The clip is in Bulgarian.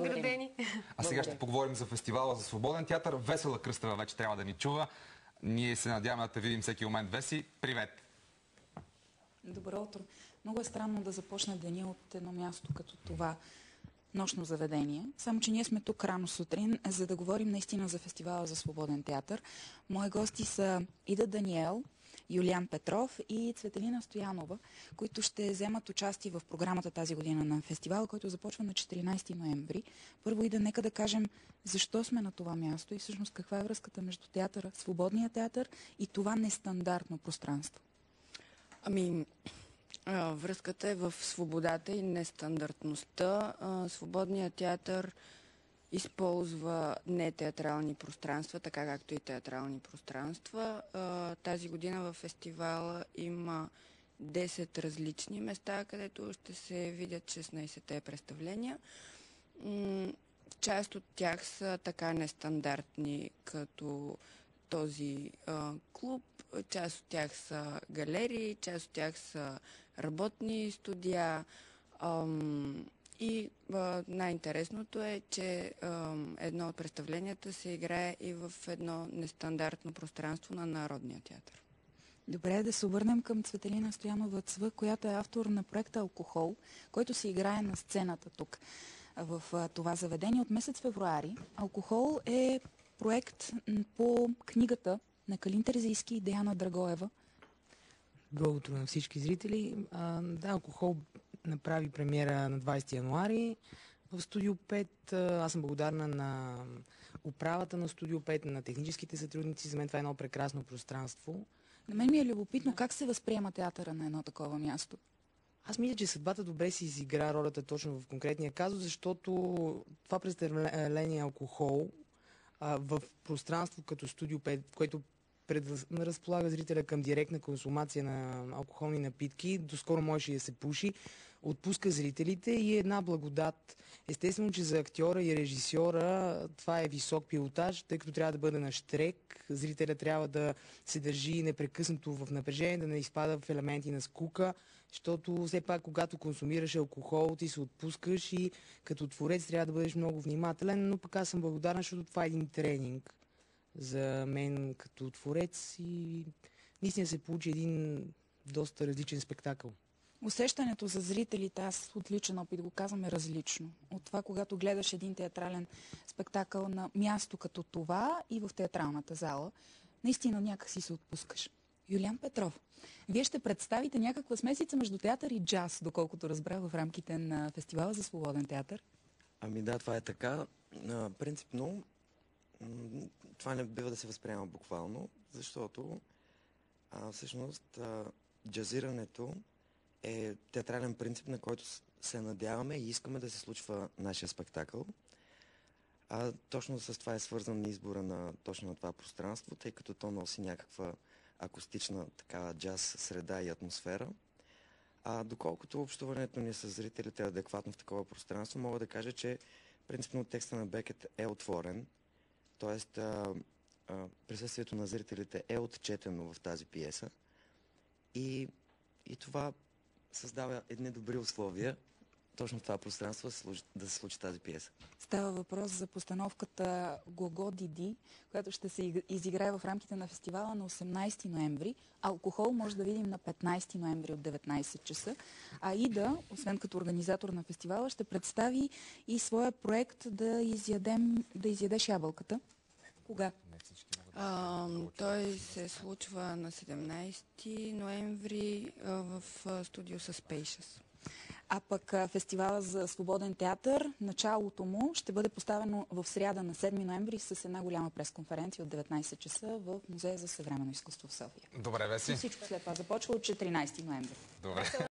наградени. А сега ще поговорим за фестивала за свободен театър. Весела Кръстева вече трябва да ни чува. Ние се надяваме да те видим всеки момент. Веси, привет! Добро утро. Много е странно да започне деня от едно място като това нощно заведение. Само, че ние сме тук рано сутрин, за да говорим наистина за фестивала за свободен театър. Мои гости са Ида Даниел, Юлиан Петров и Цветелина Стоянова, които ще вземат участие в програмата тази година на фестивала, който започва на 14 ноември. Първо, Ида, нека да кажем защо сме на това място и всъщност каква е връзката между театъра, свободния театър и това нестандартно пространство. Връзката е в свободата и нестандартността. Свободният театър използва нетеатрални пространства, така както и театрални пространства. Тази година в фестивала има 10 различни места, където ще се видят 16-те представления. Част от тях са така нестандартни, като този клуб, част от тях са галерии, част от тях са работни студия. И най-интересното е, че едно от представленията се играе и в едно нестандартно пространство на Народния театър. Добре, да се обърнем към Цветелина Стоянова Цвъ, която е автор на проекта Алкохол, който се играе на сцената тук в това заведение от месец февруари. Алкохол е проект по книгата на Калин Терзийски и Деяна Драгоева. Добро утро на всички зрители. Алкохол направи премиера на 20 януари в Студио 5. Аз съм благодарна на управата на Студио 5, на техническите сътрудници. За мен това е едно прекрасно пространство. На мен ми е любопитно как се възприема театъра на едно такова място. Аз мисля, че съдбата добре си изигра ролята точно в конкретния казус, защото това представление Алкохол в пространство като Студио 5, което разполага зрителя към директна консумация на алкохолни напитки, доскоро можеше да се пуши, отпуска зрителите и една благодат. Естествено, че за актьора и режисьора това е висок пилотаж, тъй като трябва да бъде на щрек, зрителя трябва да се държи непрекъснато в напрежение, да не изпада в елементи на скука, защото все пак, когато консумираш алкохол, ти се отпускаш и като творец трябва да бъдеш много внимателен, но пък аз съм благодарна, защото това е един тренинг за мен като творец и наистина се получи един доста различен спектакъл. Усещането за зрителите, аз от личен опит го казвам, е различно. От това, когато гледаш един театрален спектакъл на място като това и в театралната зала, наистина някакси се отпускаш. Юлиан Петров, вие ще представите някаква смесица между театър и джаз, доколкото разбрах в рамките на фестивала за свободен театър. Да, това е така. Принципно това не бива да се възприема буквално, защото всъщност джазирането е театрален принцип, на който се надяваме и искаме да се случва нашия спектакъл. Точно с това е свързан избора на точно на това пространство, тъй като то носи някаква акустична такава джаз среда и атмосфера. Доколкото общуването ни с зрителите е адекватно в такова пространство, мога да кажа, че принципно текста на Бекет е отворен, т.е. присъствието на зрителите е отчетено в тази пиеса и това създава едни добри условия точно в това пространство да се случи тази пиеса. Става въпрос за постановката Гого Диди, която ще се изиграе в рамките на фестивала на 18 ноември. Алкохол може да видим на 15 ноември от 19 часа. А Ида, освен като организатор на фестивала, ще представи и своя проект да изядеш ябълката. Кога? Той се случва на 17 ноември в студио Suspicious. А пък фестивала за свободен театър, началото му ще бъде поставено в сряда на 7 ноември с една голяма пресконференция от 19 часа в Музея за съвременно изкуство в София. Добре, Веси. И всичко след това започва от 14 ноември. Добре.